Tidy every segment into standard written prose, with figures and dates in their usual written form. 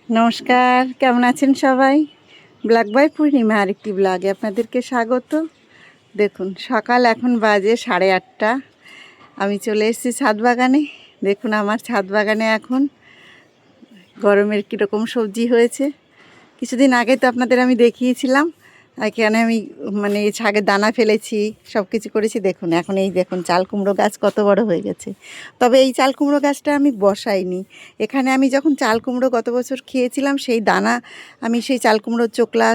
নমস্কার, কেমন আছেন সবাই? ব্ল্যাক বাই পূর্ণিমা আরেকটি ব্লগে আপনাদেরকে স্বাগত। দেখুন সকাল এখন বাজে 8:30। আমি চলে এসেছি ছাদ বাগানে। দেখুন আমার ছাদ বাগানে এখন গরমের কীরকম সবজি হয়েছে। কিছুদিন আগে তো আপনাদের আমি দেখিয়েছিলাম এখানে আমি এই শাকের দানা ফেলেছি, সব কিছু করেছি। দেখুন এখন এই দেখুন চাল কুমড়ো গাছ কত বড় হয়ে গেছে। তবে এই চাল কুমড়ো গাছটা আমি বসাইনি। এখানে আমি যখন চাল কুমড়ো গত বছর খেয়েছিলাম সেই দানা আমি সেই চাল কুমড়োর চোকলা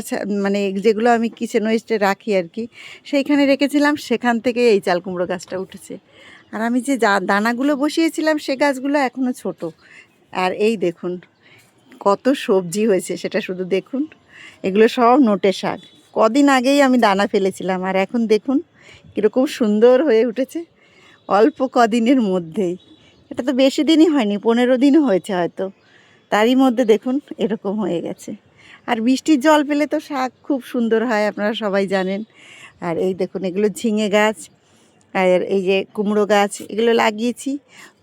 যেগুলো আমি কিচেন ওয়েস্টে রাখি আর কি, সেইখানে রেখেছিলাম। সেখান থেকে এই চাল কুমড়ো গাছটা উঠেছে। আর আমি যে দানাগুলো বসিয়েছিলাম সে গাছগুলো এখনও ছোট। আর এই দেখুন কত সবজি হয়েছে সেটা শুধু দেখুন। এগুলো সব নোটে শাক। কদিন আগেই আমি দানা ফেলেছিলাম আর এখন দেখুন কীরকম সুন্দর হয়ে উঠেছে অল্প কদিনের মধ্যেই। এটা তো বেশি দিনই হয়নি, 15 দিনও হয়েছে হয়তো, তারই মধ্যে দেখুন এরকম হয়ে গেছে। আর বৃষ্টির জল পেলে তো শাক খুব সুন্দর হয়, আপনারা সবাই জানেন। আর এই দেখুন এগুলো ঝিঙে গাছ, আর এই যে কুমড়ো গাছ, এগুলো লাগিয়েছি।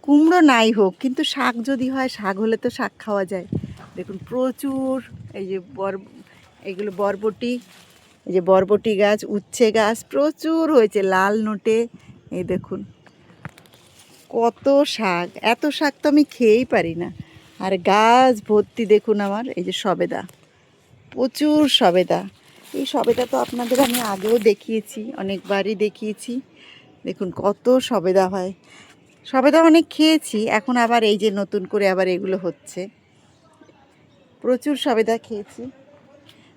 কুমড়ো নাই হোক কিন্তু শাক যদি হয়, শাক হলে তো শাক খাওয়া যায়। দেখুন প্রচুর এই যে এইগুলো বরবটি, এই যে বরবটি গাছ, উচ্ছে গাছ প্রচুর হয়েছে লাল নোটে। এই দেখুন কত শাক, এত শাক তো আমি খেয়েই পারি না। আর গাছ ভর্তি দেখুন আমার এই যে সবেদা, প্রচুর সবেদা। এই সবেদা তো আপনাদের আমি আগেও দেখিয়েছি, অনেকবারই দেখিয়েছি। দেখুন কত সবেদা হয়। সবেদা অনেক খেয়েছি, এখন আবার এই যে নতুন করে আবার এগুলো হচ্ছে। প্রচুর সবেদা খেয়েছি।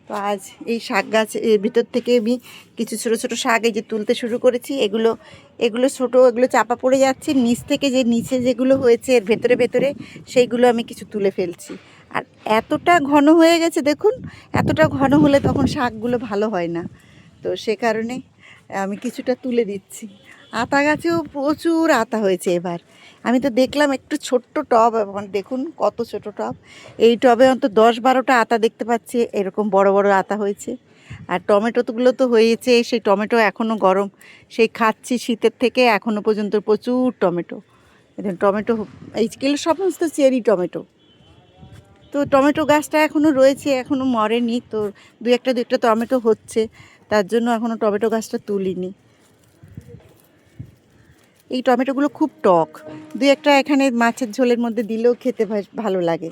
তো আজ এই শাক গাছ এর ভিতর থেকে আমি কিছু ছোট ছোট শাক এই যে তুলতে শুরু করেছি। এগুলো ছোট, এগুলো চাপা পড়ে যাচ্ছে। নিচ থেকে যে নিচে যেগুলো হয়েছে এর ভেতরে ভেতরে সেইগুলো আমি কিছু তুলে ফেলছি। আর এতটা ঘন হয়ে গেছে দেখুন, এতটা ঘন হলে তখন শাকগুলো ভালো হয় না। তো সে কারণে আমি কিছুটা তুলে দিচ্ছি। আতা গাছেও প্রচুর আতা হয়েছে এবার। আমি তো দেখলাম একটু ছোট্ট টব, দেখুন কত ছোট টব। এই টবে অন্তত 10-12টা আতা দেখতে পাচ্ছি, এরকম বড় বড় আতা হয়েছে। আর টমেটোগুলো তো হয়েছে, সেই টমেটো এখনও গরম, সেই খাচ্ছি শীতের থেকে এখনও পর্যন্ত প্রচুর টমেটো। টমেটো এইগুলো সমস্ত চেরি টমেটো। তো টমেটো গাছটা এখনও রয়েছে, এখনও মরেনি। তো দু একটা টমেটো হচ্ছে, তার জন্য এখনও টমেটো গাছটা তুলিনি। এই টমেটোগুলো খুব টক, দু একটা এখানে মাছের ঝোলের মধ্যে দিলেও খেতে ভালো লাগে।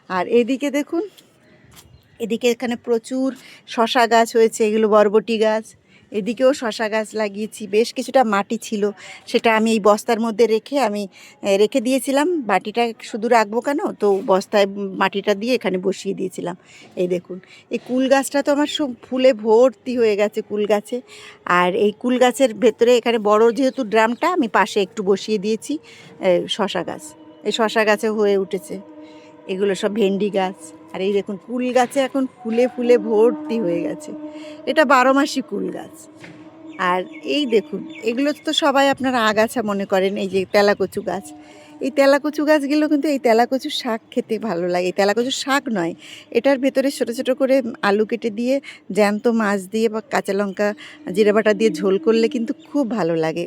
আর এদিকে দেখুন, এদিকে এখানে প্রচুর শশা গাছ হয়েছে, এগুলো বরবটি গাছ। এদিকেও শশা গাছ লাগিয়েছি। বেশ কিছুটা মাটি ছিল, সেটা আমি এই বস্তার মধ্যে রেখে দিয়েছিলাম। মাটিটা শুধু রাখবো কেন, তো বস্তায় মাটিটা দিয়ে এখানে বসিয়ে দিয়েছিলাম। এই দেখুন এই কুল গাছটা তো আমার সব ফুলে ভর্তি হয়ে গেছে, কুল গাছে। আর এই কুল গাছের ভেতরে এখানে বড় যেহেতু ড্রামটা, আমি পাশে একটু বসিয়ে দিয়েছি শশা গাছ। এই শশা গাছে হয়ে উঠেছে। এগুলো সব ভেন্ডি গাছ। আর এই দেখুন কুল গাছে এখন ফুলে ফুলে ভর্তি হয়ে গেছে। এটা 12 মাসি কুল গাছ। আর এই দেখুন এগুলো তো সবাই আপনারা আগাছা মনে করেন, এই যে তেলাকচু গাছ। এই তেলাকচু গাছগুলো কিন্তু এই তেলাকচুর শাক খেতে ভালো লাগে। তেলাকচুর শাক নয়, এটার ভেতরে ছোটো ছোটো করে আলু কেটে দিয়ে, জ্যান্ত মাছ দিয়ে বা কাঁচা লঙ্কা জিরে বাটা দিয়ে ঝোল করলে কিন্তু খুব ভালো লাগে,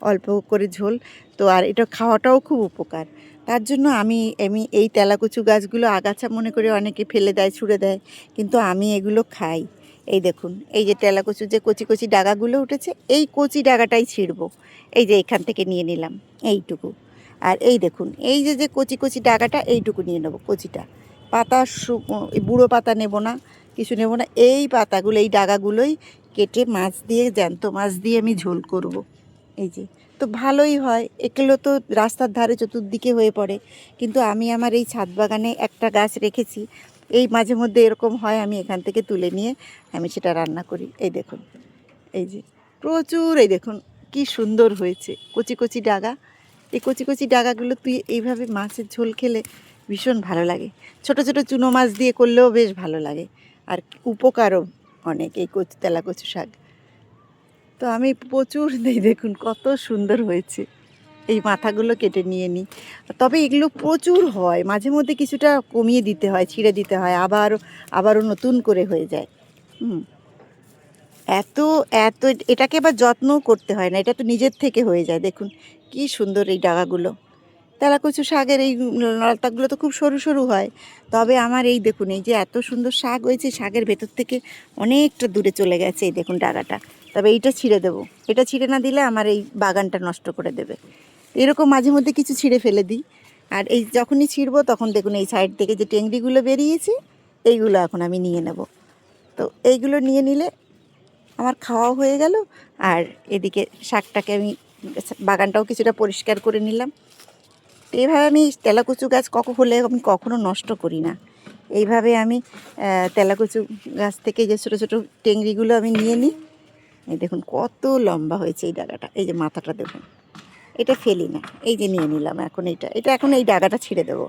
অল্প করে ঝোল। তো আর এটা খাওয়াটাও খুব উপকার। তার জন্য আমি আমি এই তেলাকচু গাছগুলো আগাছা মনে করে অনেকে ফেলে দেয়, ছুঁড়ে দেয়, কিন্তু আমি এগুলো খাই। এই দেখুন এই যে তেলাকচুর যে কচি কচি ডাগাগুলো উঠেছে, এই কচি ডাগাটাই ছিঁড়বো। এই যে এখান থেকে নিয়ে নিলাম এইটুকু। আর এই দেখুন এই যে যে কচি কচি ডাগাটা, এইটুকু নিয়ে নেবো কচিটা। পাতা এই বুড়ো পাতা নেব না, কিছু নেব না। এই পাতাগুলো, এই ডাগাগুলোই কেটে মাছ দিয়ে, জ্যান্ত মাছ দিয়ে আমি ঝোল করব। এই যে তো ভালোই হয়। এগুলো তো রাস্তার ধারে চতুর্দিকে হয়ে পড়ে, কিন্তু আমি আমার এই ছাদ বাগানে একটা গাছ রেখেছি। এই মাঝে মধ্যে এরকম হয়, আমি এখান থেকে তুলে নিয়ে আমি সেটা রান্না করি। এই দেখুন এই যে প্রচুর, এই দেখুন কি সুন্দর হয়েছে কচি কচি ডাগা। এই কচি কচি ডাগাগুলো তুই এইভাবে মাছের ঝোল খেলে ভীষণ ভালো লাগে। ছোট ছোট চুনো মাছ দিয়ে করলেও বেশ ভালো লাগে। আর উপকারও অনেক এই তেলাকচু শাক। তো আমি প্রচুর দেখুন কত সুন্দর হয়েছে। এই মাথাগুলো কেটে নিয়ে নিই। তবে এগুলো প্রচুর হয়, মাঝে মধ্যে কিছুটা কমিয়ে দিতে হয়, ছিঁড়ে দিতে হয়, আবারও নতুন করে হয়ে যায়। এত এত এটাকে আবার যত্নও করতে হয় না, এটা তো নিজের থেকে হয়ে যায়। দেখুন কি সুন্দর এই ডাগাগুলো, তেলাকুচু শাকের এই লতাগুলো তো খুব সরু সরু হয়, তবে আমার এই দেখুন এই যে এত সুন্দর শাক হয়েছে, শাকের ভেতর থেকে অনেকটা দূরে চলে গেছে এই দেখুন ডাগাটা। তবে এইটা ছিঁড়ে দেবো, এটা ছিঁড়ে না দিলে আমার এই বাগানটা নষ্ট করে দেবে। এরকম মাঝে মধ্যে কিছু ছিঁড়ে ফেলে দিই। আর এই যখনই ছিঁড়বো তখন দেখুন এই সাইড থেকে যে টেংরিগুলো বেরিয়েছে এইগুলো এখন আমি নিয়ে নেব। তো এইগুলো নিয়ে নিলে আমার খাওয়াও হয়ে গেল, আর এদিকে শাকটাকে আমি বাগানটাও কিছুটা পরিষ্কার করে নিলাম। এইভাবে আমি তেলাকুচু গাছ হলে আমি কখনো নষ্ট করি না। এইভাবে আমি তেলাকুচু গাছ থেকে যে ছোটো ছোটো টেংরিগুলো আমি নিয়ে নিই। এই দেখুন কত লম্বা হয়েছে এই ডাগাটা, এই যে মাথাটা দেখুন, এটা ফেলি না, এই যে নিয়ে নিলাম। এখন এটা এখন এই ডাগাটা ছিঁড়ে দেবো,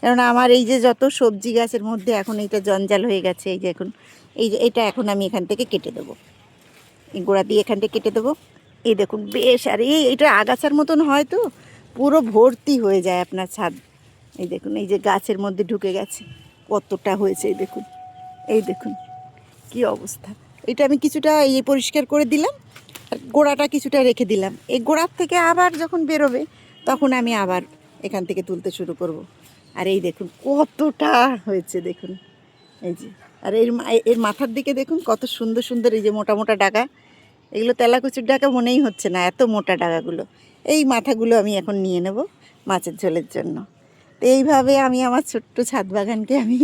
কেননা আমার এই যে যত সবজি গাছের মধ্যে এখন এইটা জঞ্জাল হয়ে গেছে। এই যে এখন এই যে এটা এখন আমি এখান থেকে কেটে দেবো, এই গোড়া দিয়ে এখান থেকে কেটে দেবো। এই দেখুন বেশ, আর এইটা আগাছার মতন হয় তো পুরো ভর্তি হয়ে যায় আপনার ছাদ। এই দেখুন এই যে গাছের মধ্যে ঢুকে গেছে কতটা হয়েছে, এই দেখুন কি অবস্থা। এটা আমি কিছুটা পরিষ্কার করে দিলাম, আর গোড়াটা কিছুটা রেখে দিলাম। এই গোড়ার থেকে আবার যখন বেরোবে তখন আমি আবার এখান থেকে তুলতে শুরু করব। আর এই দেখুন কতটা হয়েছে দেখুন, এই যে। আর এর মাথার দিকে দেখুন কত সুন্দর সুন্দর এই যে মোটা মোটা ডাগা, এগুলো তেলাকুচুর ডাগা মনেই হচ্ছে না, এত মোটা ডাগাগুলো। এই মাথাগুলো আমি এখন নিয়ে নেব মাছের ঝোলের জন্য। তো এইভাবে আমি আমার ছোট্ট ছাদ বাগানকে আমি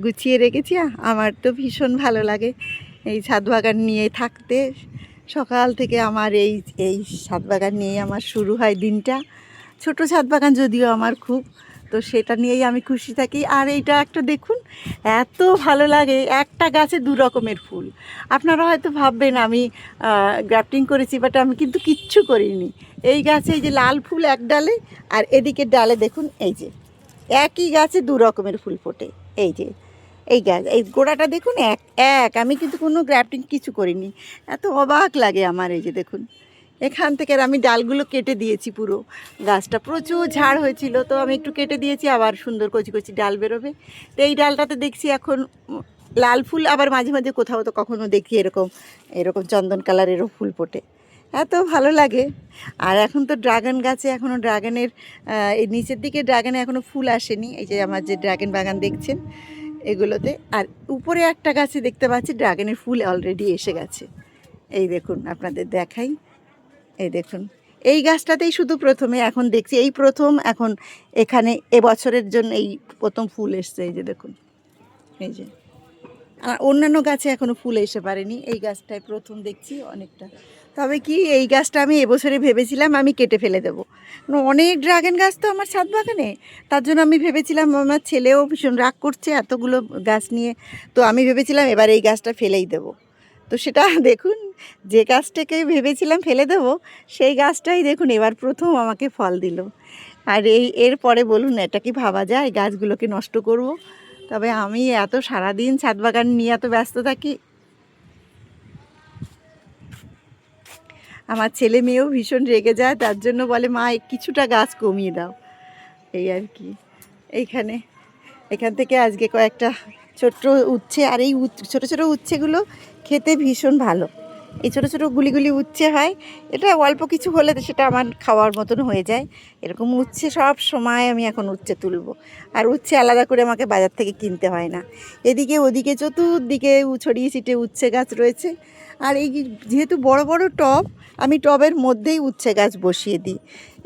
গুছিয়ে রেখেছি। আমার তো ভীষণ ভালো লাগে এই ছাদ বাগান নিয়ে থাকতে। সকাল থেকে আমার এই এই ছাদ বাগান নিয়েই আমার শুরু হয় দিনটা। ছোট ছাদ বাগান যদিও আমার খুব, তো সেটা নিয়েই আমি খুশি থাকি। আর এইটা একটা দেখুন এত ভালো লাগে, একটা গাছে দু রকমের ফুল। আপনারা হয়তো ভাববেন আমি গ্রাফটিং করেছি, বাট আমি কিন্তু কিচ্ছু করিনি। এই গাছে এই যে লাল ফুল এক ডালে, আর এদিকের ডালে দেখুন এই যে একই গাছে দু রকমের ফুল ফোটে। এই যে এই গাছ, এই গোড়াটা দেখুন এক এক, আমি কিন্তু কোনো গ্রাফটিং কিছু করিনি। এত অবাক লাগে আমার। এই যে দেখুন এখান থেকে আমি ডালগুলো কেটে দিয়েছি, পুরো গাছটা প্রচুর ঝাড় হয়েছিল, তো আমি একটু কেটে দিয়েছি, আবার সুন্দর কচি কচি ডাল বেরোবে। তো এই ডালটাতে দেখছি এখন লাল ফুল, আবার মাঝে মাঝে কোথাও তো কখনো দেখি এরকম এরকম চন্দন কালারেরও ফুল ফোটে, এত ভালো লাগে। আর এখন তো ড্রাগন গাছে এখনও ড্রাগনের এই নিচের দিকে ড্রাগনে এখনও ফুল আসেনি। এই যে আমার যে ড্রাগন বাগান দেখছেন এগুলোতে, আর উপরে একটা গাছে দেখতে পাচ্ছি ড্রাগনের ফুল অলরেডি এসে গেছে। এই দেখুন আপনাদের দেখাই, এই দেখুন এই গাছটাতেই শুধু প্রথমে এখন দেখছি, এই প্রথম এখন এখানে এবছরের জন্য এই প্রথম ফুল এসছে। এই যে দেখুন, এই যে। আর অন্যান্য গাছে এখনও ফুল এসে পারেনি, এই গাছটায় প্রথম দেখছি অনেকটা। তবে কি এই গাছটা আমি এবছরে ভেবেছিলাম আমি কেটে ফেলে দেবো, অনেক ড্রাগন গাছ তো আমার ছাদ বাগানে। তার জন্য আমি ভেবেছিলাম, আমার ছেলেও ভীষণ রাগ করছে এতগুলো গাছ নিয়ে, তো আমি ভেবেছিলাম এবার এই গাছটা ফেলেই দেবো। তো সেটা দেখুন, যে গাছটাকে ভেবেছিলাম ফেলে দেবো সেই গাছটাই দেখুন এবার প্রথম আমাকে ফল দিল। আর এরপরে বলুন এটা কি ভাবা যায় গাছগুলোকে নষ্ট করব? তবে আমি এত সারাদিন ছাদ বাগান নিয়ে এত ব্যস্ত থাকি, আমার ছেলে মেয়েও ভীষণ রেগে যায়, তার জন্য বলে মা কিছুটা গাছ কমিয়ে দাও, এই আর কি। এখান থেকে আজকে কয়েকটা ছোট্ট উচ্ছে, আর এই ছোটো ছোটো উচ্ছেগুলো খেতে ভীষণ ভালো। এই ছোটো ছোটো গুলি উচ্ছে হয়, এটা অল্প কিছু হলে সেটা আমার খাওয়ার মতন হয়ে যায়। এরকম উচ্ছে সব সময় আমি এখন উচ্ছে তুলবো, আর উচ্ছে আলাদা করে আমাকে বাজার থেকে কিনতে হয় না। এদিকে ওদিকে চতুর্দিকে ছড়িয়ে ছিটে উচ্ছে গাছ রয়েছে। আর এই যেহেতু বড় বড় টব, আমি টবের মধ্যেই উচ্ছে গাছ বসিয়ে দিই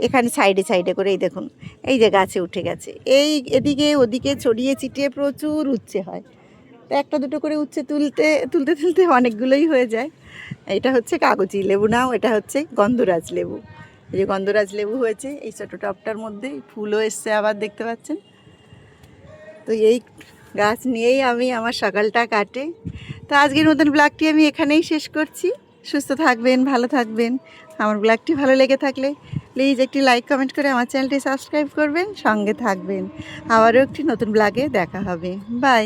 এখানে সাইডে সাইডে করে। এই দেখুন এই যে গাছে উঠে গেছে, এই এদিকে ওদিকে ছড়িয়ে ছিটিয়ে প্রচুর উচ্ছে হয়। তো একটা দুটো করে উচ্ছে তুলতে তুলতে তুলতে অনেকগুলোই হয়ে যায়। এটা হচ্ছে কাগজি লেবু নাও, এটা হচ্ছে গন্ধরাজ লেবু। এই যে গন্ধরাজ লেবু হয়েছে এই ছোটো টবটার মধ্যে, ফুলও এসছে আবার দেখতে পাচ্ছেন। তো এই গাছ নিয়েই আমি আমার সকালটা কাটে। তো আজকের মতন ব্লগটি আমি এখানেই শেষ করছি। সুস্থ থাকবেন, ভালো থাকবেন। আমার ব্লগটি ভালো লেগে থাকলে প্লিজ একটি লাইক কমেন্ট করে আমার চ্যানেলটি সাবস্ক্রাইব করবেন, সঙ্গে থাকবেন। আবারও একটি নতুন ব্লগে দেখা হবে। বাই।